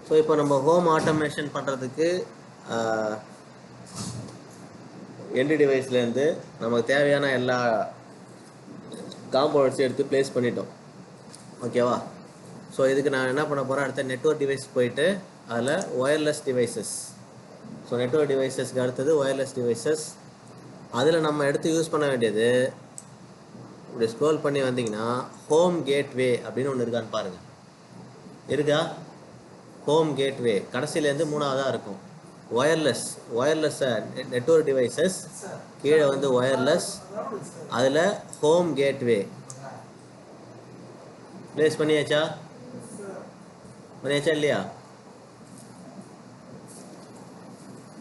So இப்போ நம்ம home automation பண்ணுறதுக்கு எண்டு டிவைஸ்லேருந்து நமக்கு தேவையான எல்லா காம்போனன்ட்ஸையும் எடுத்து ப்ளேஸ் பண்ணிட்டோம். ஓகேவா? ஸோ இதுக்கு நான் என்ன பண்ண போகிறேன், அடுத்த நெட்வொர்க் டிவைஸ் போயிட்டு அதில் ஒயர்லெஸ் டிவைசஸ். ஸோ நெட்வொர்க் டிவைசஸ்க்கு அடுத்தது ஒயர்லெஸ் டிவைசஸ். அதில் நம்ம எடுத்து யூஸ் பண்ண வேண்டியது, இப்படி ஸ்க்ரோல் பண்ணி வந்தீங்கன்னா ஹோம் கேட்வே அப்படின்னு ஒன்று இருக்கான்னு பாருங்கள். இருக்கா? ஹோம் கேட்வே கடைசியிலேருந்து மூணாவதாக இருக்கும். ஒயர்லெஸ் நெட்வொர்க் டிவைசஸ், கீழே வந்து ஒயர்லெஸ், அதில் ஹோம் கேட்வே ப்ளேஸ் பண்ணியாச்சா இல்லையா?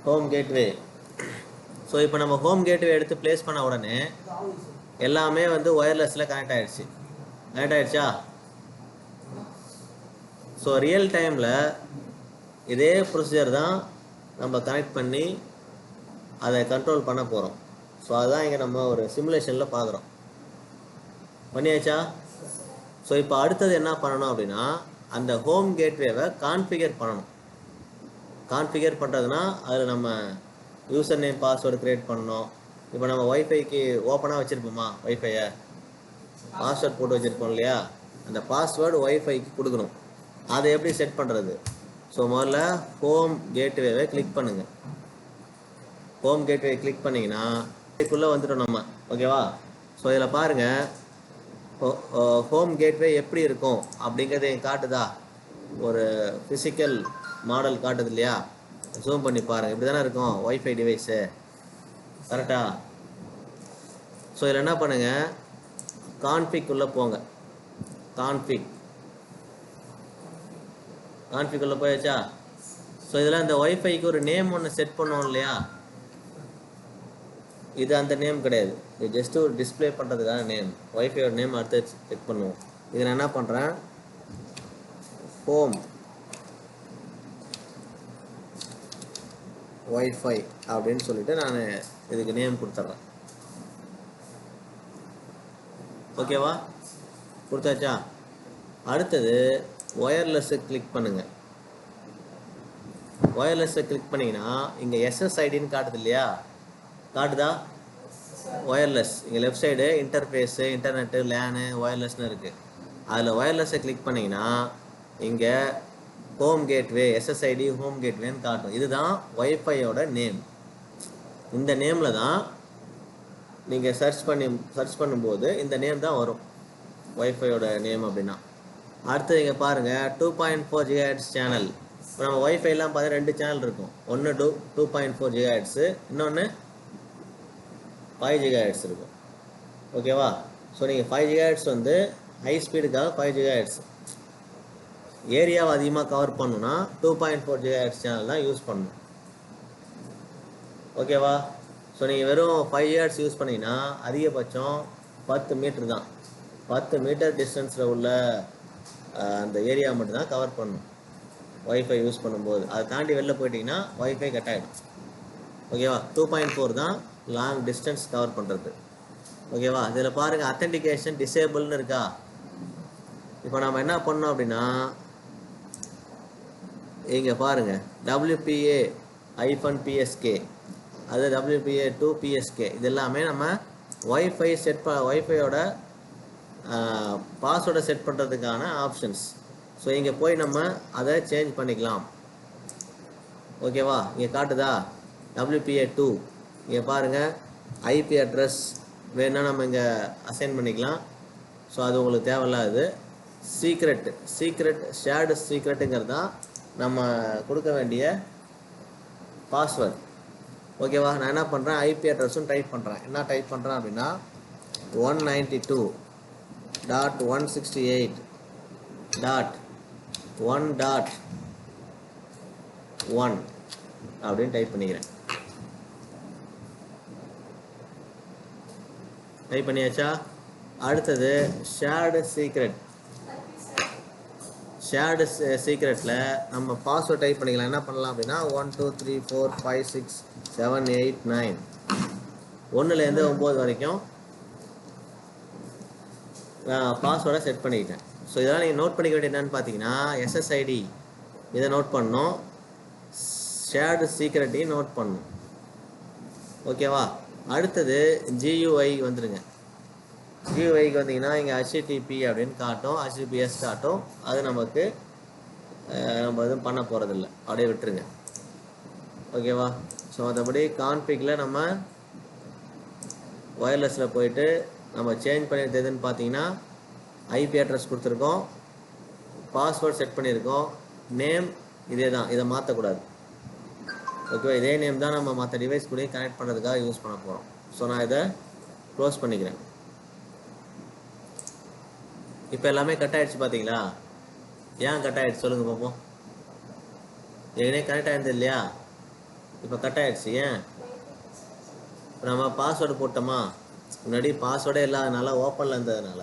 Home gateway. ஸோ இப்போ நம்ம ஹோம் கேட்வே எடுத்து ப்ளேஸ் பண்ண உடனே எல்லாமே வந்து ஒயர்லெஸில் கனெக்ட் ஆகிடுச்சா? ஸோ ரியல் டைமில் இதே ப்ரொசீஜர் தான் நம்ம கனெக்ட் பண்ணி அதை கண்ட்ரோல் பண்ண போகிறோம். ஸோ அதுதான் இங்கே நம்ம ஒரு சிமுலேஷனில் பார்க்குறோம். பண்ணியாச்சா? ஸோ இப்போ அடுத்தது என்ன பண்ணணும் அப்படின்னா, அந்த ஹோம் கேட்வேவை கான்ஃபிகர் பண்ணணும். கான்ஃபிகர் பண்ணுறதுனா அதில் நம்ம யூசர் நேம் பாஸ்வேர்டு க்ரியேட் பண்ணணும். இப்போ நம்ம ஒய்ஃபைக்கு ஓப்பனாக வச்சுருப்போமா, ஒய்ஃபையை பாஸ்வேர்டு போட்டு வச்சுருப்போம் இல்லையா, அந்த பாஸ்வேர்டு ஒய்ஃபைக்கு கொடுக்கணும். அதை எப்படி செட் பண்ணுறது? ஸோ முதல்ல ஹோம் கேட்வேவை கிளிக் பண்ணுங்கள். ஹோம் கேட்வே கிளிக் பண்ணிங்கன்னா இதுக்குள்ளே வந்துட்டோம் நம்ம. ஓகேவா? ஸோ இதில் பாருங்கள், ஹோம் கேட்வே எப்படி இருக்கும் அப்படிங்கிறத காட்டுதா? ஒரு ஃபிசிக்கல் மாடல் காட்டுது இல்லையா? ஜூம் பண்ணி பாருங்கள். இப்படி தானே இருக்கும் ஒய்ஃபை டிவைஸு, கரெக்டாக? ஸோ இதில் என்ன பண்ணுங்கள், கான்ஃபிக்குள்ளே போங்க. கான்ஃபிக்குள்ளே போயாச்சா? ஸோ இதில் இந்த ஒய்ஃபைக்கு ஒரு நேம் ஒன்று செட் பண்ணுவோம் இல்லையா? இது அந்த நேம் கிடையாது, இது ஜஸ்ட் ஒரு டிஸ்பிளே பண்ணுறதுக்கான நேம். ஒய்ஃபையோட நேம் அடுத்து செக் பண்ணுவோம். இது நான் என்ன பண்ணுறேன், ஹோம் ஒய்ஃபை அப்படின்னு சொல்லிட்டு நான் இதுக்கு நேம் கொடுத்துட்றேன். ஓகேவா? கொடுத்தாச்சா? அடுத்தது ஒயர்லெஸ்ஸை கிளிக் பண்ணுங்கள். ஒயர்லெஸ்ஸை கிளிக் பண்ணிங்கன்னா இங்கே எஸ்எஸ்ஐடின்னு காட்டுது இல்லையா? காட்டுதா? ஒயர்லெஸ் இங்கே left side interface, internet, LAN, ஒயர்லெஸ்னு இருக்குது. அதில் ஒயர்லெஸ்ஸை கிளிக் பண்ணிங்கன்னா இங்கே ஹோம் கேட்வே, எஸ்எஸ்ஐடி ஹோம் கேட்வேன்னு காட்டும். இதுதான் ஒய்ஃபையோட நேம். இந்த நேமில் தான் நீங்கள் சர்ச் பண்ணும்போது இந்த நேம் தான் வரும், ஒய்ஃபையோட நேம் அப்படின்னா. அடுத்து இங்கே பாருங்கள், 2.4 GHz சேனல். இப்போ நம்ம ஒய்ஃபைலாம் பார்த்தா 2 சேனல் இருக்கும். ஒன்று 2.4 GHz, இன்னொன்று 5 GHz இருக்கும். ஓகேவா? ஸோ நீங்கள் 5 GHz வந்து ஹை ஸ்பீடுக்காக 5 GHz, ஏரியாவை அதிகமாக கவர் பண்ணணும்னா 2.4 GHz சேனல் தான் யூஸ் பண்ணணும். ஓகேவா? ஸோ நீங்கள் வெறும் 5 GHz யூஸ் பண்ணிங்கன்னா அதிகபட்சம் 10 மீட்டர் தான். 10 மீட்டர் டிஸ்டன்ஸில் உள்ள அந்த ஏரியா மட்டும்தான் கவர் பண்ணணும் ஒய்ஃபை யூஸ் பண்ணும்போது. அதை தாண்டி வெளில போயிட்டிங்கன்னா ஒய்ஃபை கட் ஆகிடும். ஓகேவா? 2.4 தான் லாங் டிஸ்டன்ஸ் கவர் பண்ணுறது. ஓகேவா? இதில் பாருங்கள், அத்தென்டிகேஷன் டிசேபிள்னு இருக்கா? இப்போ நம்ம என்ன பண்ணோம் அப்படின்னா, இங்கே பாருங்கள், WPA-PSK, அது WPA2 PSK, இது எல்லாமே நம்ம ஒய்ஃபையோட பாஸ்வேர்டை செட் பண்ணுறதுக்கான ஆப்ஷன்ஸ். ஸோ இங்கே போய் நம்ம அதை சேஞ்ச் பண்ணிக்கலாம். ஓகேவா? இங்கே காட்டுதா WPA2. இங்கே பாருங்கள், ஐபி அட்ரஸ் வேணுன்னா நம்ம இங்கே அசைன் பண்ணிக்கலாம். ஸோ அது உங்களுக்கு தேவையில்லாது. ஷேர்டு சீக்ரெட்டுங்கிறது தான் நம்ம கொடுக்க வேண்டிய பாஸ்வேர்டு. ஓகேவா? நான் என்ன பண்ணுறேன், ஐபி அட்ரஸும் டைப் பண்ணுறேன். என்ன டைப் பண்ணுறேன் அப்படின்னா 192.168.1.1 அப்படின்னு டைப் பண்ணிக்கிறேன். டைப் பண்ணியாச்சா? அடுத்தது ஷேர்டு சீக்ரெட்டில் நம்ம பாஸ்வேர்ட் டைப் பண்ணிக்கலாம். என்ன பண்ணலாம் அப்படின்னா 1 2 3 4 5 6 7 8 9, 1லேருந்து 9 வரைக்கும் பாஸ்வேர்டை செட் பண்ணிக்கிட்டேன். ஸோ இதெல்லாம் நீங்கள் நோட் பண்ணிக்க வேண்டியது என்னன்னு பார்த்தீங்கன்னா, SSID இதை நோட் பண்ணணும். ஷேர்டு சீக்ரெட்டையும் நோட் பண்ணணும். ஓகேவா? அடுத்தது GUI வந்துடுங்க. GUIக்கு வந்தீங்கன்னா இங்கே HTTP அப்படின்னு காட்டும், HTTPS காட்டும். அது நமக்கு நம்ம எதுவும் பண்ண போகிறதில்ல, அப்படியே விட்டுருங்க. ஓகேவா? ஸோ மற்றபடி கான்ஃபிகில் நம்ம ஒயர்லெஸில் போயிட்டு நம்ம சேஞ்ச் பண்ணியிருந்ததுன்னு பார்த்தீங்கன்னா IP அட்ரஸ் கொடுத்துருக்கோம், பாஸ்வேர்ட் செட் பண்ணியிருக்கோம், நேம் இதே தான், இதை மாற்றக்கூடாது. ஓகேவா? இதே நேம் தான் நம்ம மற்ற டிவைஸ் கூட கனெக்ட் பண்ணுறதுக்காக யூஸ் பண்ண போகிறோம். ஸோ நான் இதை க்ளோஸ் பண்ணிக்கிறேன். இப்போ எல்லாமே கட் ஆகிடுச்சு பார்த்தீங்களா? ஏன் கட் ஆகிடுச்சு சொல்லுங்கள் பார்ப்போம். ஏற்கனவே கனெக்ட் ஆகிருந்தது இல்லையா? இப்போ கட் ஆகிடுச்சு. ஏன்? நம்ம பாஸ்வேர்டு போட்டோமா, முன்னாடி பாஸ்வேர்டே இல்லாதனால ஓப்பனில் இருந்ததுனால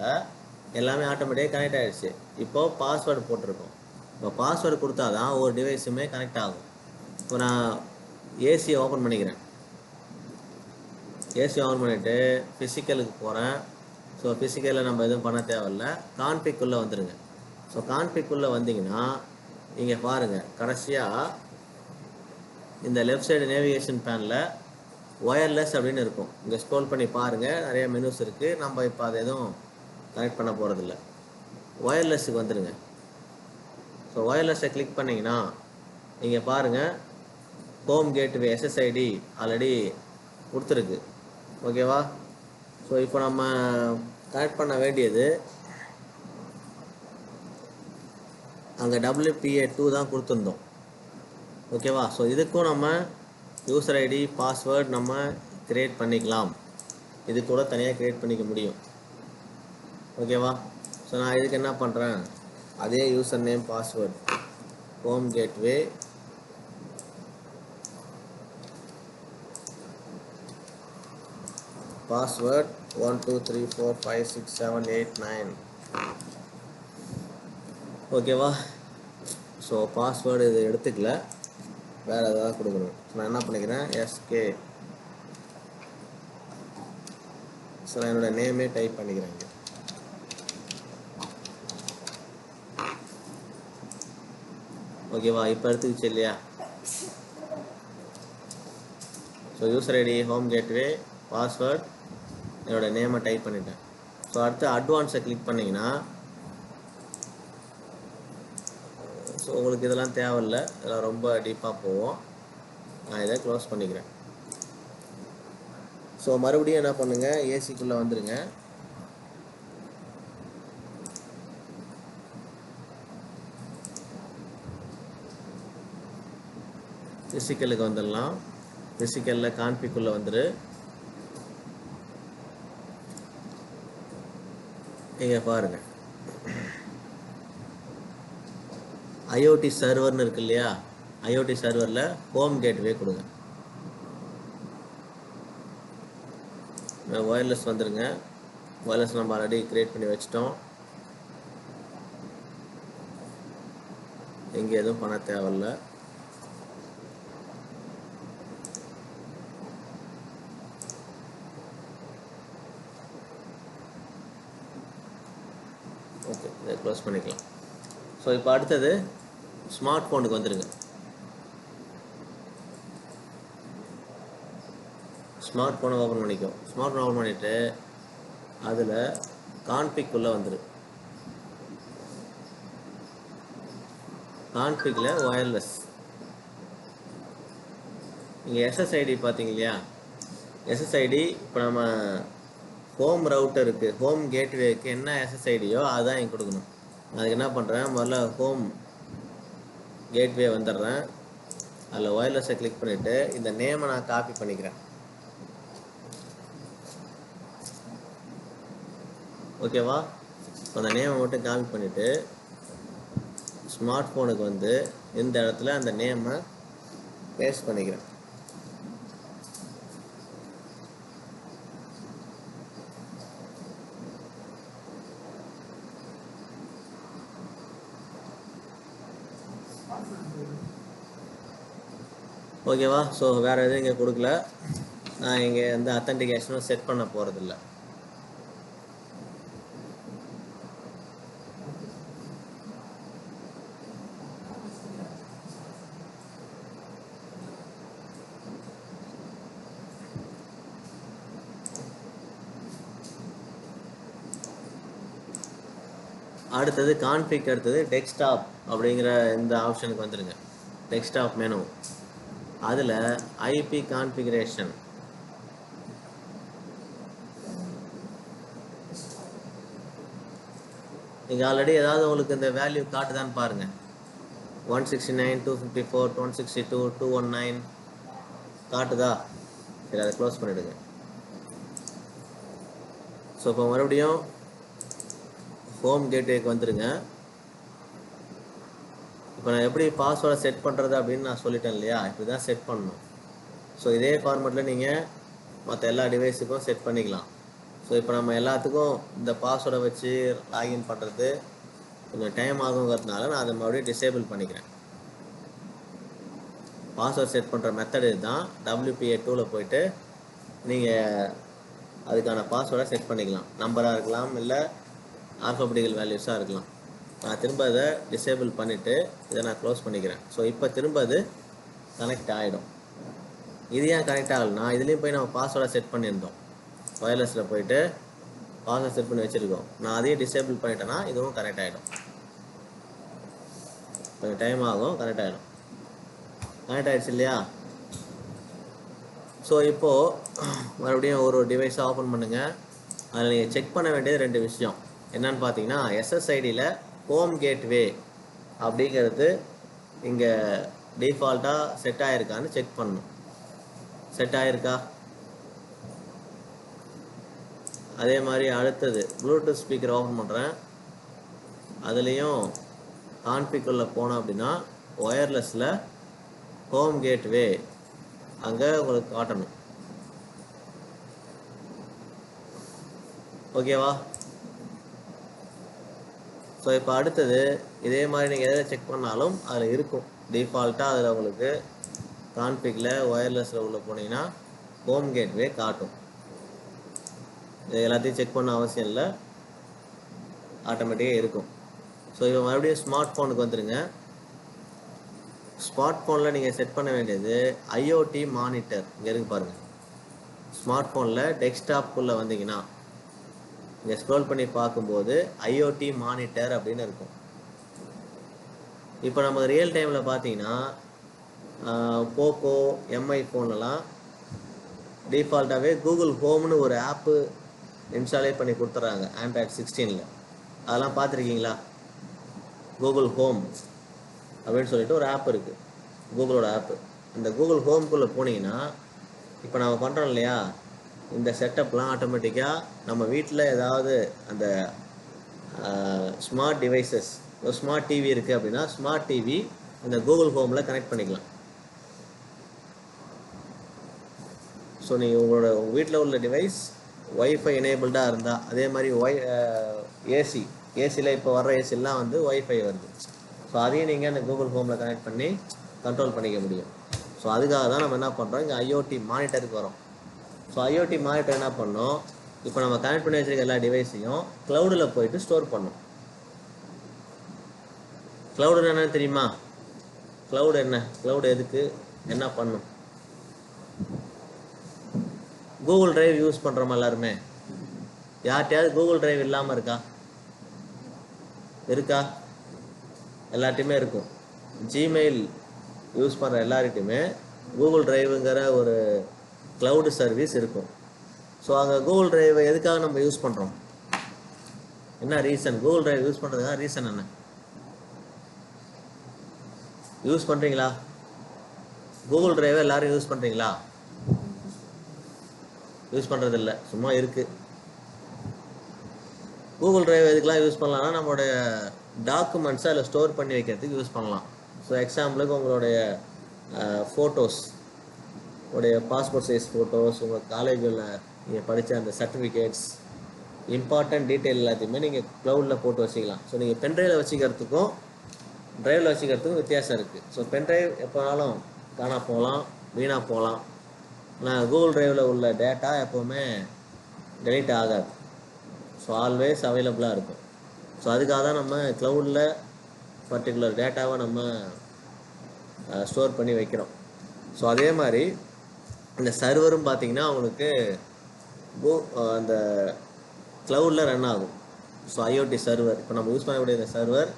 எல்லாமே ஆட்டோமேட்டிக்காக கனெக்ட் ஆகிடுச்சு. இப்போது பாஸ்வேர்டு போட்டிருக்கோம். இப்போ பாஸ்வேர்டு கொடுத்தா தான் ஒரு டிவைஸுமே கனெக்ட் ஆகும். இப்போ நான் ஏசியை ஓப்பன் பண்ணிக்கிறேன். ஏசி ஆன் பண்ணிவிட்டு ஃபிசிக்கலுக்கு போகிறேன். ஸோ ஃபிசிக்கலில் நம்ம எதுவும் பண்ண தேவையில்ல, கான்ஃபிக்குள்ளே வந்துடுங்க. ஸோ கான்ஃபிக்குள்ளே வந்தீங்கன்னா இங்கே பாருங்கள், கடைசியாக இந்த லெஃப்ட் சைடு நேவிகேஷன் பேனில் ஒயர்லெஸ் அப்படின்னு இருக்கும். இங்கே ஸ்க்ரோல் பண்ணி பாருங்கள், நிறைய மெனுஸ் இருக்குது. நம்ம இப்போ அதை எதுவும் கனெக்ட் பண்ண போகிறதில்ல. ஒயர்லெஸ்ஸுக்கு வந்துடுங்க. ஸோ ஒயர்லெஸ்ஸை கிளிக் பண்ணிங்கன்னா இங்கே பாருங்கள், ஹோம் கேட்வே SSID ஆல்ரெடி கொடுத்துருக்கு. ஓகேவா? ஸோ இப்போ நம்ம கனெக்ட் பண்ண வேண்டியது அங்கே WPA2 தான் கொடுத்துருந்தோம். ஓகேவா? ஸோ இதுக்கும் நம்ம யூசர் ஐடி பாஸ்வேர்ட் நம்ம க்ரியேட் பண்ணிக்கலாம். இது கூட தனியாக க்ரியேட் பண்ணிக்க முடியும். ஓகேவா? ஸோ நான் இதுக்கு என்ன பண்ணுறேன், அதே user name password home gateway password 1 2 3 4 5 6 7 8 9. ஓகேவா? ஸோ பாஸ்வேர்டு இது எடுத்துக்கல, வேறு எதாவது கொடுக்கணும். நான் என்ன பண்ணிக்கிறேன், SK. ஸோ நான் என்னோடய நேமே டைப் பண்ணிக்கிறேன் இங்கே. ஓகேவா? இப்போ எடுத்துக்கிச்சு இல்லையா? So user ID home gateway password என்னோடய நேமை டைப் பண்ணிட்டேன். ஸோ அடுத்து அட்வான்ஸை கிளிக் பண்ணிங்கன்னா ஸோ உங்களுக்கு இதெல்லாம் தேவையில்லை, இதெல்லாம் ரொம்ப டீப்பாக போவோம். நான் இதை க்ளோஸ் பண்ணிக்கிறேன். ஸோ மறுபடியும் என்ன பண்ணுங்கள், ஏசிக்குள்ளே வந்துடுங்க. ஃபிசிக்கலுக்கு வந்துடலாம். ஃபிசிக்கலில் கான்ஃபிக்குள்ளே வந்துடு. இங்கே பாருங்கள், IoT சர்வர்னு இருக்கு இல்லையா? IoT சர்வரில் ஹோம் கேட்வே கொடுங்க. ஒயர்லெஸ் வந்துடுங்க. ஒயர்லெஸ் நம்ம ஆல்ரெடி க்ரியேட் பண்ணி வச்சிட்டோம், இங்கே எதுவும் பண்ண தேவையில்லை. ஓகே, இதை க்ளோஸ் பண்ணிக்கலாம். ஸோ இப்போ அடுத்தது ஸ்மார்ட் ஃபோனுக்கு வந்துடுங்க. ஸ்மார்ட் ஃபோனை ஓப்பன் பண்ணிக்கோ. ஸ்மார்ட் ஃபோன் ஓப்பன் பண்ணிவிட்டு அதில் கான்ஃபிக்குள்ளே வந்துடு. கான்ஃபிகில் ஒயர்லெஸ் இங்கே SSID பார்த்தீங்க இல்லையா? SSID இப்போ நம்ம ஹோம் ரவுட்டருக்கு ஹோம் கேட்வேக்கு என்ன SSIDயோ அதுதான் இங்கே கொடுக்கணும். அதுக்கு என்ன பண்ணுறேன், முதல்ல ஹோம் கேட்வே வந்துடுறேன். அதில் ஒயர்லெஸ்ஸை கிளிக் பண்ணிவிட்டு இந்த நேமை நான் காப்பி பண்ணிக்கிறேன். ஓகேவா? அந்த நேமை மட்டும் காப்பி பண்ணிவிட்டு ஸ்மார்ட் ஃபோனுக்கு வந்து இந்த இடத்துல அந்த நேமை பேஸ்ட் பண்ணிக்கிறேன். ஓகேவா? ஸோ வேறு எதுவும் இங்கே கொடுக்கல. நான் இங்கே வந்து அத்தன்டிகேஷனும் செட் பண்ண போகிறதில்ல. அடுத்தது கான்ஃபிக், அடுத்தது டெஸ்க்டாப் அப்படிங்கிற இந்த ஆப்ஷனுக்கு வந்துடுங்க. டெஸ்க்டாப் மெனு, அதில் ஐபி கான்ஃபிகரேஷன். நீங்கள் ஆல்ரெடி ஏதாவது உங்களுக்கு இந்த வேல்யூ காட்டுதான்னு பாருங்கள். 169, 254, 162, 219 காட்டுதா? சரி, அதை க்ளோஸ் பண்ணிவிடுங்க. ஸோ இப்போ மறுபடியும் ஹோம் கேட்வேக்கு வந்துடுங்க. இப்போ நான் எப்படி பாஸ்வேர்டை செட் பண்ணுறது அப்படின்னு நான் சொல்லிட்டேன் இல்லையா? இப்படி தான் செட் பண்ணணும். ஸோ இதே ஃபார்மேட்டில் நீங்கள் மற்ற எல்லா டிவைஸுக்கும் செட் பண்ணிக்கலாம். ஸோ இப்போ நம்ம எல்லாத்துக்கும் இந்த பாஸ்வேர்டை வச்சு லாகின் பண்ணுறது கொஞ்சம் டைம் ஆகுங்கிறதுனால நான் அதை மறுபடியும் டிசேபிள் பண்ணிக்கிறேன். பாஸ்வேர்ட் செட் பண்ணுற மெத்தட் இதுதான். WPA2ல் போயிட்டு நீங்கள் அதுக்கான பாஸ்வேர்டை செட் பண்ணிக்கலாம். நம்பராக இருக்கலாம், இல்லை ஆல்ஃபபெட்டிக்கல் வேல்யூஸாக இருக்கலாம். நான் திரும்ப அதை டிசேபிள் பண்ணிவிட்டு இதை நான் க்ளோஸ் பண்ணிக்கிறேன். ஸோ இப்போ திரும்ப அது கனெக்ட் ஆகிடும். இது ஏன் கனெக்ட் ஆகலைன்னா, இதுலேயும் போய் நம்ம பாஸ்வேர்டை செட் பண்ணியிருந்தோம். வயர்லெஸில் போயிட்டு பாஸ்வேர்ட் செட் பண்ணி வச்சுருக்கோம். நான் அதையும் டிசேபிள் பண்ணிட்டேன்னா இதுவும் கனெக்ட் ஆகிடும். கொஞ்சம் டைம் ஆகும், கனெக்ட் ஆகிடும். கனெக்ட் ஆகிடுச்சு இல்லையா? ஸோ இப்போது மறுபடியும் ஒரு டிவைஸை ஓப்பன் பண்ணுங்கள். அதில் நீங்கள் செக் பண்ண வேண்டியது 2 விஷயம். என்னன்னு பார்த்தீங்கன்னா, SSIDயில் ஹோம் கேட்வே அப்படிங்கிறது இங்கே டிஃபால்ட்டாக செட் ஆகிருக்கான்னு செக் பண்ணணும். செட் ஆகிருக்கா? அதே மாதிரி அடுத்தது ப்ளூடூத் ஸ்பீக்கர் ஓப்பன் பண்ணுறேன். அதுலேயும் கான்ஃபிகுள்ள போனோம் அப்படின்னா ஒயர்லெஸில் ஹோம் கேட்வே அங்கே உங்களுக்கு காட்டணும். ஓகேவா? ஸோ இப்போ அடுத்தது இதே மாதிரி நீங்கள் எதை செக் பண்ணாலும் அதில் இருக்கும். டிஃபால்ட்டாக அதில் உங்களுக்கு கான்ஃபிகில் ஒயர்லெஸில் உள்ள போனீங்கன்னா ஹோம் கேட்வே காட்டும். இது எல்லாத்தையும் செக் பண்ண அவசியம் இல்லை, ஆட்டோமேட்டிக்காக இருக்கும். ஸோ இப்போ மறுபடியும் ஸ்மார்ட் ஃபோனுக்கு வந்துடுங்க. ஸ்மார்ட் ஃபோனில் நீங்கள் செட் பண்ண வேண்டியது IoT மானிட்டர். இங்கே இருக்கு பாருங்கள். ஸ்மார்ட் ஃபோனில் டெஸ்க்டாப்புக்குள்ளே வந்தீங்கன்னா இங்கே ஸ்க்ரோல் பண்ணி பார்க்கும்போது IoT மானிட்டர் அப்படின்னு இருக்கும். இப்போ நமக்கு ரியல் டைமில் பார்த்தீங்கன்னா போக்கோ, MI ஃபோன்லலாம் டிஃபால்ட்டாகவே கூகுள் ஹோம்னு ஒரு ஆப்பு இன்ஸ்டாலே பண்ணி கொடுத்துட்றாங்க Android 16ல். அதெல்லாம் பார்த்துருக்கீங்களா? கூகுள் ஹோம் அப்படின்னு சொல்லிட்டு ஒரு ஆப் இருக்குது, கூகுளோட ஆப்பு. அந்த கூகுள் ஹோம்குள்ளே போனீங்கன்னா இப்போ நம்ம பண்ணுறோம் இல்லையா, இந்த செட்டப்லாம் ஆட்டோமேட்டிக்காக நம்ம வீட்டில் ஏதாவது அந்த ஸ்மார்ட் டிவைசஸ், ஸ்மார்ட் டிவி இருக்குது அப்படின்னா ஸ்மார்ட் டிவி அந்த கூகுள் ஹோமில் கனெக்ட் பண்ணிக்கலாம். ஸோ நீங்கள் உங்களோட வீட்டில் உள்ள டிவைஸ் ஒய்ஃபை எனேபிள்டாக இருந்தால், அதே மாதிரி ஏசியில் இப்போ வர்ற ஏசிலாம் வந்து ஒய்ஃபை வருது. ஸோ அதையும் நீங்கள் அந்த கூகுள் ஹோமில் கனெக்ட் பண்ணி கண்ட்ரோல் பண்ணிக்க முடியும். ஸோ அதுக்காக தான் நம்ம என்ன பண்ணுறோம், இங்கே IoT மானிட்டருக்கு வரோம். ஸோ IoT மானிட்டர் என்ன பண்ணோம், இப்போ நம்ம கனெக்ட் பண்ணி வச்சுருக்க எல்லா டிவைஸையும் க்ளவுடில் போயிட்டு ஸ்டோர் பண்ணும். க்ளவுடு என்னன்னு தெரியுமா? க்ளவுடு என்ன, க்ளவுடு எதுக்கு, என்ன பண்ணும்? கூகுள் டிரைவ் யூஸ் பண்ணுறோமா எல்லாருமே? யார்கிட்டையாவது கூகுள் டிரைவ் இல்லாமல் இருக்கா? எல்லார்ட்டையுமே இருக்கும். ஜிமெயில் யூஸ் பண்ணுற எல்லார்கிட்டையுமே கூகுள் டிரைவுங்கிற ஒரு க்ளவுடு சர்வீஸ் இருக்கும். ஸோ அங்கே கூகுள் டிரைவை எதுக்காக நம்ம யூஸ் பண்ணுறோம், என்ன ரீசன்? கூகுள் டிரைவ் யூஸ் பண்ணுறதுக்காக ரீசன் என்ன? யூஸ் பண்ணுறீங்களா? கூகுள் டிரைவை எல்லோரும் யூஸ் பண்ணுறீங்களா? யூஸ் பண்ணுறதில்ல, சும்மா இருக்குது. கூகுள் டிரைவ் எதுக்கெலாம் யூஸ் பண்ணலாம்னா நம்மளுடைய டாக்குமெண்ட்ஸை அதில் ஸ்டோர் பண்ணி வைக்கிறதுக்கு யூஸ் பண்ணலாம். ஸோ எக்ஸாம்பிளுக்கு உங்களுடைய ஃபோட்டோஸ், உங்களுடைய பாஸ்போர்ட் சைஸ் ஃபோட்டோஸ், உங்கள் காலேஜில் நீங்கள் படித்த அந்த சர்டிஃபிகேட்ஸ், இம்பார்ட்டன்ட் டீட்டெயில் எல்லாத்தையுமே நீங்கள் க்ளவுடில் போட்டு வச்சுக்கலாம். ஸோ நீங்கள் பென்ட்ரைவில் வச்சுக்கிறதுக்கும் ட்ரைவில் வச்சுக்கிறதுக்கும் வித்தியாசம் இருக்குது. ஸோ பென்ட்ரைவ் எப்போனாலும் காணா போகலாம், வீணாக போகலாம். ஆனால் கூகுள் டிரைவில் உள்ள டேட்டா எப்போவுமே டெலீட் ஆகாது. ஸோ ஆல்வேஸ் அவைலபிளாக இருக்கும். ஸோ அதுக்காக தான் நம்ம க்ளவுடில் பர்டிகுலர் டேட்டாவை நம்ம ஸ்டோர் பண்ணி வைக்கிறோம். ஸோ அதே மாதிரி இந்த சர்வரும் பார்த்திங்கன்னா உங்களுக்கு அந்த க்ளவுடில் ரன் ஆகும். ஸோ ஐஓடி சர்வர் இப்போ நம்ம யூஸ் பண்ணக்கூடிய இந்த சர்வர்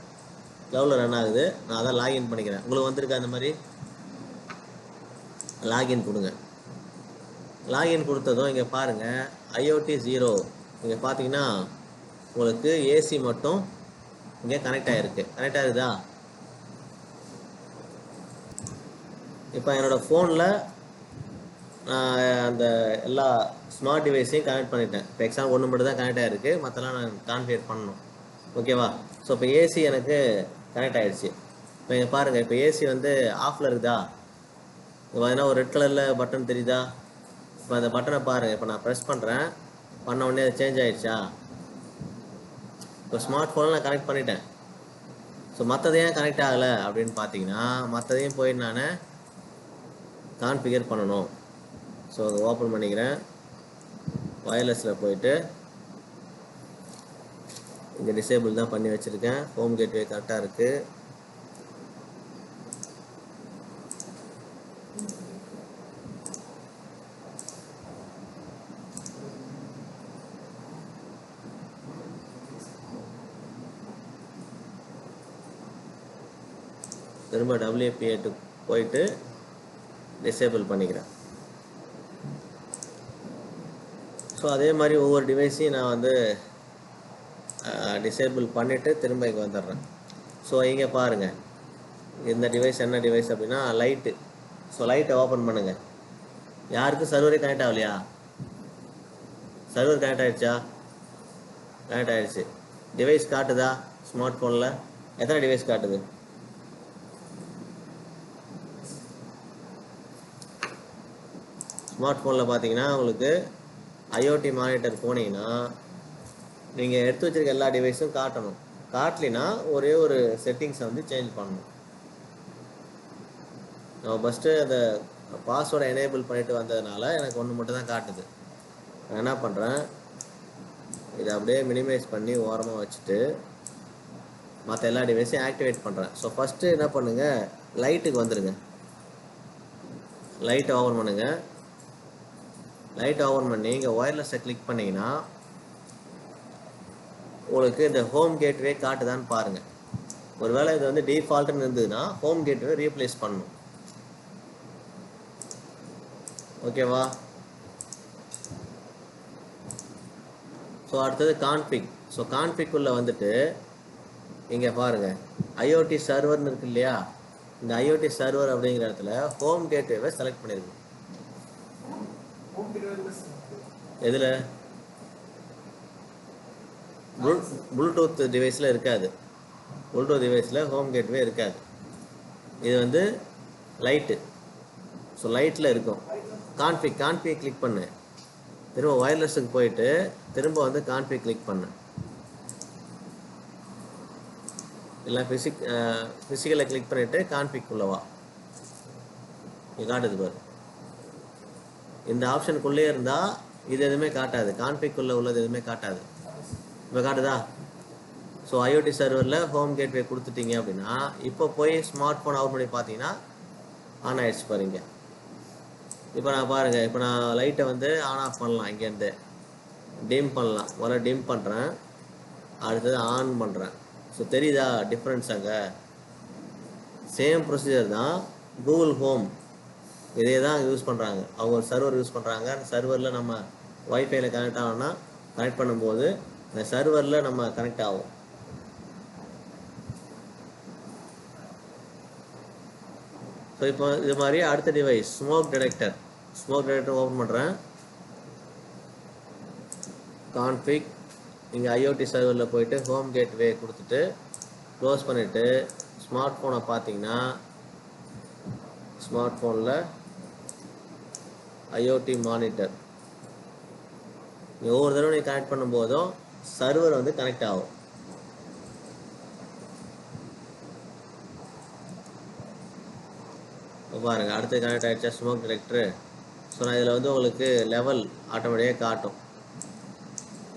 க்ளவுடில் ரன் ஆகுது. நான் அதான் லாகின் பண்ணிக்கிறேன். உங்களுக்கு வந்திருக்க அந்த மாதிரி லாகின் கொடுங்க. லாகின் கொடுத்ததும் இங்கே பாருங்கள் ஐஓடி 0 இங்கே பார்த்தீங்கன்னா உங்களுக்கு ஏசி மட்டும் இங்கே கனெக்ட் ஆகிருக்கு. கனெக்ட் ஆகுதா? இப்போ என்னோடய ஃபோனில் நான் அந்த எல்லா ஸ்மார்ட் டிவைஸையும் கனெக்ட் பண்ணிட்டேன். இப்போ எக்ஸாம்பிள் ஒன்று மட்டும் தான் கனெக்ட் ஆகிருக்கு, மற்றெல்லாம் நான் கான்ஃபிகர் பண்ணணும். ஓகேவா? ஸோ இப்போ ஏசி எனக்கு கனெக்ட் ஆகிடுச்சு. இப்போ இங்கே பாருங்கள், இப்போ ஏசி வந்து ஆஃபில் இருக்குதா? இப்போ பார்த்தீங்கன்னா ஒரு ரெட் கலரில் பட்டன் தெரியுதா? இப்போ அந்த பட்டனை பாருங்கள். இப்போ நான் ப்ரெஸ் பண்ணுறேன், பண்ண உடனே அது சேஞ்ச் ஆகிடுச்சா? இப்போ ஸ்மார்ட் ஃபோனில் நான் கனெக்ட் பண்ணிட்டேன். ஸோ மற்றது ஏன் கனெக்ட் ஆகலை அப்படின்னு பார்த்தீங்கன்னா, மற்றதையும் போய் நான் கான்ஃபிகர் பண்ணணும். ஸோ அதை ஓப்பன் பண்ணிக்கிறேன். வயர்லெஸில் போயிட்டு இங்கே டிசேபிள் தான் பண்ணி வச்சுருக்கேன். ஹோம் கேட்வே கரெக்டாக இருக்குது. திரும்ப WPA2 போயிட்டு டிசேபிள் பண்ணிக்கிறேன். ஸோ அதே மாதிரி ஒவ்வொரு டிவைஸையும் நான் வந்து டிசேபிள் பண்ணிவிட்டு திரும்ப இங்கே வந்துடுறேன். ஸோ இங்கே பாருங்கள், இந்த டிவைஸ் என்ன டிவைஸ் அப்படின்னா லைட்டு. ஸோ லைட்டை ஓப்பன் பண்ணுங்கள். யாருக்கும் சர்வரே கனெக்ட் ஆகலையா? சர்வர் கனெக்ட் ஆகிடுச்சா? கனெக்ட் ஆகிடுச்சு. டிவைஸ் காட்டுதா? ஸ்மார்ட் ஃபோனில் எத்தனை டிவைஸ் காட்டுது? ஸ்மார்ட் ஃபோனில் பார்த்தீங்கன்னா உங்களுக்கு ஐஓடி மானிட்டர் போனீங்கன்னா நீங்கள் எடுத்து வச்சுருக்க எல்லா டிவைஸும் காட்டணும். காட்டலினா ஒரே ஒரு செட்டிங்ஸை வந்து சேஞ்ச் பண்ணணும். நான் ஃபஸ்ட்டு அந்த பாஸ்வேர்டை எனேபிள் பண்ணிட்டு வந்ததுனால எனக்கு ஒன்று மட்டும் தான் காட்டுது. நான் என்ன பண்ணுறேன், இதை அப்படியே மினிமைஸ் பண்ணி ஓரமாக வச்சுட்டு மற்ற எல்லா டிவைஸையும் ஆக்டிவேட் பண்ணுறேன். ஸோ ஃபஸ்ட்டு என்ன பண்ணுங்கள், லைட்டுக்கு வந்துடுங்க. லைட்டை ஓப்பன் பண்ணுங்கள். லைட் ஆன் பண்ணி இங்கே ஒயர்லெஸை கிளிக் பண்ணிங்கன்னா உங்களுக்கு இந்த ஹோம் கேட்வே காட்டுதான்னு பாருங்கள். ஒருவேளை இது வந்து டிஃபால்ட்டுன்னு இருந்ததுன்னா ஹோம் கேட்வே ரீப்ளேஸ் பண்ணணும். ஓகேவா? ஸோ அடுத்தது கான்ஃபிக். ஸோ கான்ஃபிக்குள்ளே வந்துட்டு இங்கே பாருங்கள் ஐஓடி சர்வர்னு இருக்கு இல்லையா? இந்த ஐஓடி சர்வர் அப்படிங்கிற இடத்துல ஹோம் கேட்வேவை செலக்ட் பண்ணியிருக்கு. எதில்? ப்ளூடூத் டிவைஸில் இருக்காது. ப்ளூடூத் டிவைஸில் ஹோம் கேட்வே இருக்காது. இது வந்து லைட்டு. ஸோ லைட்டில் இருக்கும். கான்ஃபிக் கிளிக் பண்ணு. திரும்ப ஒயர்லெஸுக்கு போயிட்டு திரும்ப வந்து கான்ஃபிக் கிளிக் பண்ணு. இல்லை ஃபிசிக்கலை கிளிக் பண்ணிவிட்டு கான்ஃபிக் உள்ளவா இது காட்டுது பாரு. இந்த ஆப்ஷனுக்குள்ளே இருந்தால் இது எதுவுமே காட்டாது. கான்ஃபிக்குள்ளே உள்ளது எதுவுமே காட்டாது. இப்போ காட்டுதா? ஸோ ஐஓடி சர்வரில் ஹோம் கேட்வே கொடுத்துட்டீங்க அப்படின்னா இப்போ போய் ஸ்மார்ட் ஃபோன் அவுட் பண்ணி பார்த்தீங்கன்னா ஆன் ஆகிடுச்சு பாருங்க. இப்போ நான் பாருங்கள், இப்போ நான் லைட்டை வந்து ஆன் ஆஃப் பண்ணலாம். இங்கேருந்து டிம் பண்ணலாம். முதல்ல டிம் பண்ணுறேன், அடுத்தது ஆன் பண்ணுறேன். ஸோ தெரியுதா டிஃப்ரென்ஸ்? அங்கே சேம் ப்ரொசீஜர் தான். கூகுள் ஹோம் இதே தான் யூஸ் பண்ணுறாங்க. அவங்க ஒரு சர்வர் யூஸ் பண்ணுறாங்க. அந்த சர்வரில் நம்ம வைஃபைல கனெக்ட் ஆகணும்னா கனெக்ட் பண்ணும்போது இந்த சர்வரில் நம்ம கனெக்ட் ஆகும். ஸோ இப்போ இது மாதிரி அடுத்த டிவைஸ் ஸ்மோக் டிடெக்டர் ஓப்பன் பண்ணுறேன். கான்ஃபிக் இங்கே ஐஓடி சர்வரில் போயிட்டு ஹோம் கேட்வே கொடுத்துட்டு க்ளோஸ் பண்ணிவிட்டு ஸ்மார்ட் ஃபோனை பார்த்தீங்கன்னா ஸ்மார்ட் ஃபோனில் ஐஓடி மானிட்டர் ஒவ்வொரு தடவை நீங்கள் கனெக்ட் பண்ணும்போதும் சர்வர் வந்து கனெக்ட் ஆகும். பாருங்கள் அடுத்து கனெக்ட் ஆகிடுச்சா ஸ்மோக் டிடெக்டரு. ஸோ நான் இதில் வந்து உங்களுக்கு லெவல் ஆட்டோமேட்டிக்காக காட்டும்.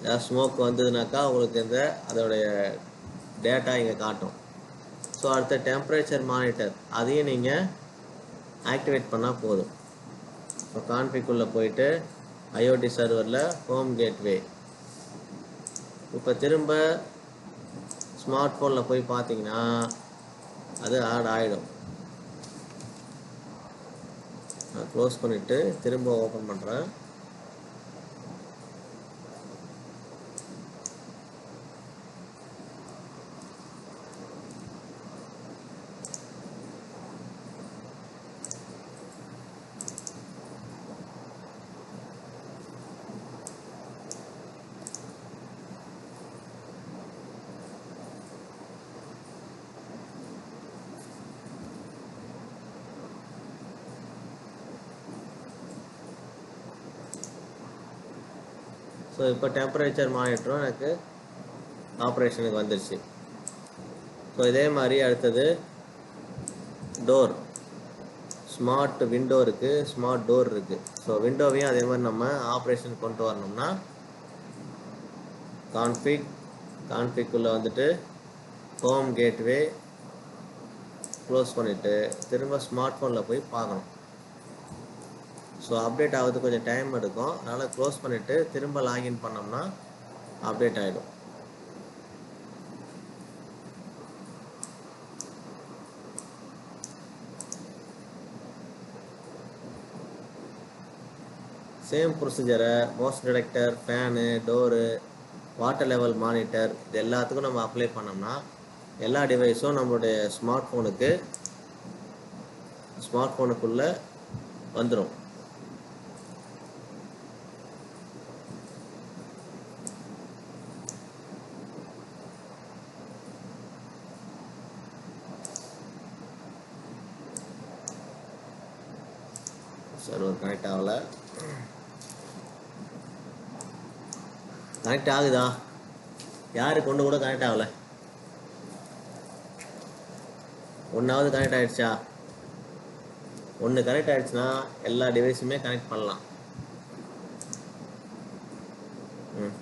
ஏதாவது ஸ்மோக் வந்ததுனாக்கா உங்களுக்கு இந்த அதோடைய டேட்டா இங்கே காட்டும். ஸோ அடுத்த டெம்பரேச்சர் மானிட்டர் அதையும் நீங்கள் ஆக்டிவேட் பண்ணால் போதும். ஸோ கான்ஃபிக்குள்ளே போயிட்டு ஐஓடி சர்வரில் ஹோம் கேட்வே இப்போ திரும்ப ஸ்மார்ட் ஃபோனில் போய் பார்த்தீங்கன்னா அது ஆட் ஆகிடும். நான் க்ளோஸ் பண்ணிவிட்டு திரும்ப ஓப்பன் பண்ணுறேன். ஸோ இப்போ டெம்பரேச்சர் மானிட்டரும் எனக்கு ஆப்ரேஷனுக்கு வந்துடுச்சு. ஸோ இதே மாதிரி அடுத்தது டோர், ஸ்மார்ட் விண்டோ இருக்குது, ஸ்மார்ட் டோர் இருக்குது. ஸோ விண்டோவையும் அதே மாதிரி நம்ம ஆப்ரேஷன் கொண்டு வரணும்னா கான்ஃபிக்குள்ளே வந்துட்டு ஹோம் கேட்வே க்ளோஸ் பண்ணிவிட்டு திரும்ப ஸ்மார்ட் ஃபோனில் போய் பார்க்கணும். ஸோ அப்டேட் ஆகுது கொஞ்சம் டைம் எடுக்கும். அதனால் க்ளோஸ் பண்ணிவிட்டு திரும்ப லாகின் பண்ணோம்னா அப்டேட் ஆகிடும். சேம் ப்ரொசீஜரை motion detector, fan, door, water level monitor இது எல்லாத்துக்கும் நம்ம அப்ளை பண்ணோம்னா எல்லா டிவைஸும் நம்மளுடைய ஸ்மார்ட் ஃபோனுக்குள்ளே வந்துடும். சர்வர் கனெக்ட் ஆகலை. கனெக்ட் ஆகுதா? யாருக்கு ஒன்று கூட கனெக்ட் ஆகலை? ஒன்றாவது கனெக்ட் ஆகிடுச்சா? ஒன்று கனெக்ட் ஆகிடுச்சுன்னா எல்லா டிவைஸுமே கனெக்ட் பண்ணலாம்.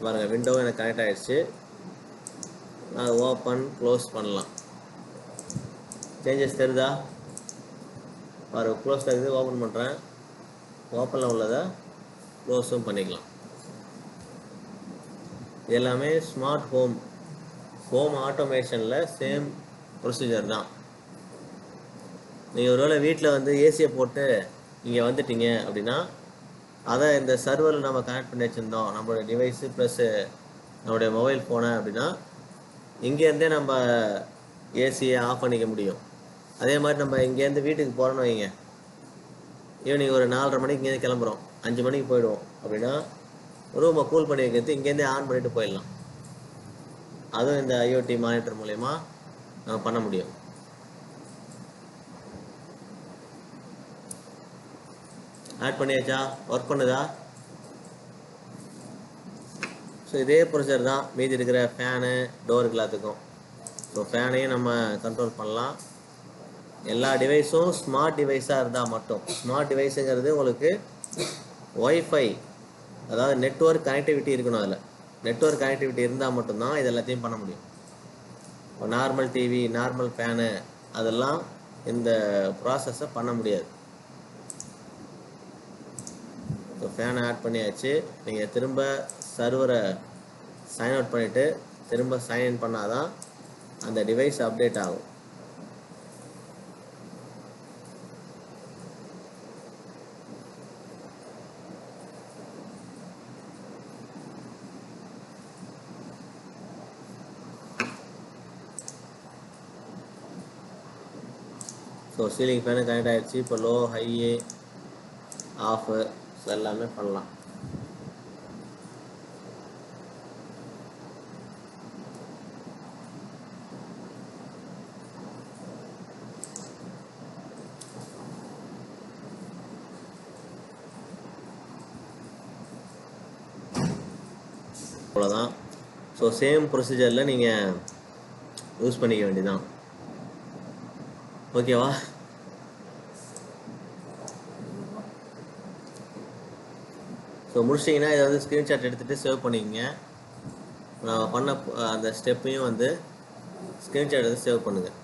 பாருங்கள், விண்டோ எனக்கு கனெக்ட் ஆகிடுச்சு. நான் ஓப்பன் க்ளோஸ் பண்ணலாம். சேஞ்சஸ் தெரியுதா? பாருங்கள், க்ளோஸ் ஆகுது. ஓப்பன் பண்ணுறேன். ஓப்பனில் உள்ளதை க்ளோஸும் பண்ணிக்கலாம். எல்லாமே ஸ்மார்ட் ஹோம் ஆட்டோமேஷனில் சேம் ப்ரொசீஜர் தான். நீங்கள் ஒருவேளை வீட்டில் வந்து ஏசியை போட்டு இங்கே வந்துட்டீங்க அப்படின்னா அதை இந்த சர்வரில் நம்ம கனெக்ட் பண்ணி வச்சுருந்தோம் நம்மளுடைய டிவைஸு ப்ளஸ்ஸு நம்மளுடைய மொபைல் ஃபோனை அப்படின்னா இங்கேருந்தே நம்ம ஏசியை ஆஃப் பண்ணிக்க முடியும். அதே மாதிரி நம்ம இங்கேருந்து வீட்டுக்கு போகிறோன்னு வைங்க, ஈவினிங் ஒரு 4:30 மணிக்கு இங்கேருந்து கிளம்புறோம், 5 மணிக்கு போயிடுவோம் அப்படின்னா ரூமை கூல் பண்ணி வைக்கிறது இங்கேருந்தே ஆன் பண்ணிட்டு போயிடலாம். அதுவும் இந்த ஐஓடி மானிட்டர் மூலயமா நம்ம பண்ண முடியும். ஆட் பண்ணியாச்சா? ஒர்க் பண்ணுதா? ஸோ இதே ப்ரொசீஜர் தான் மீதி இருக்கிற ஃபேனு, டோருக்கு எல்லாத்துக்கும். ஸோ ஃபேனையும் நம்ம கண்ட்ரோல் பண்ணலாம். எல்லா டிவைஸும் ஸ்மார்ட் டிவைஸாக இருந்தால் மட்டும். ஸ்மார்ட் டிவைஸுங்கிறது உங்களுக்கு ஒய்ஃபை, அதாவது நெட்வொர்க் கனெக்டிவிட்டி இருக்கணும். அதில் நெட்வொர்க் கனெக்டிவிட்டி இருந்தால் மட்டும்தான் இது எல்லாத்தையும் பண்ண முடியும். இப்போ நார்மல் டிவி, நார்மல் ஃபேனு அதெல்லாம் இந்த ப்ராசஸை பண்ண முடியாது. ஸோ ஃபேனை ஆட் பண்ணியாச்சு. நீங்கள் திரும்ப சர்வரை சைன் அவுட் பண்ணிவிட்டு திரும்ப சைன்இன் பண்ணால் தான் அந்த டிவைஸ் அப்டேட் ஆகும். ஸோ சீலிங் ஃபேனு கனெக்ட் ஆகிடுச்சு. இப்போ லோ, ஹை, ஆஃபு எல்லாமே பண்ணலாம். அவ்வளோதான். ஸோ சேம் ப்ரொசீஜரில் நீங்கள் யூஸ் பண்ணிக்க வேண்டியதான். ஓகேவா? ஸோ முடிச்சிட்டிங்கன்னா இதை வந்து ஸ்க்ரீன்ஷாட் எடுத்துகிட்டு சேவ் பண்ணிக்கங்க. நான் பண்ண அந்த ஸ்டெப்பையும் வந்து ஸ்க்ரீன்ஷாட் எடுத்து சேவ் பண்ணுங்கள்.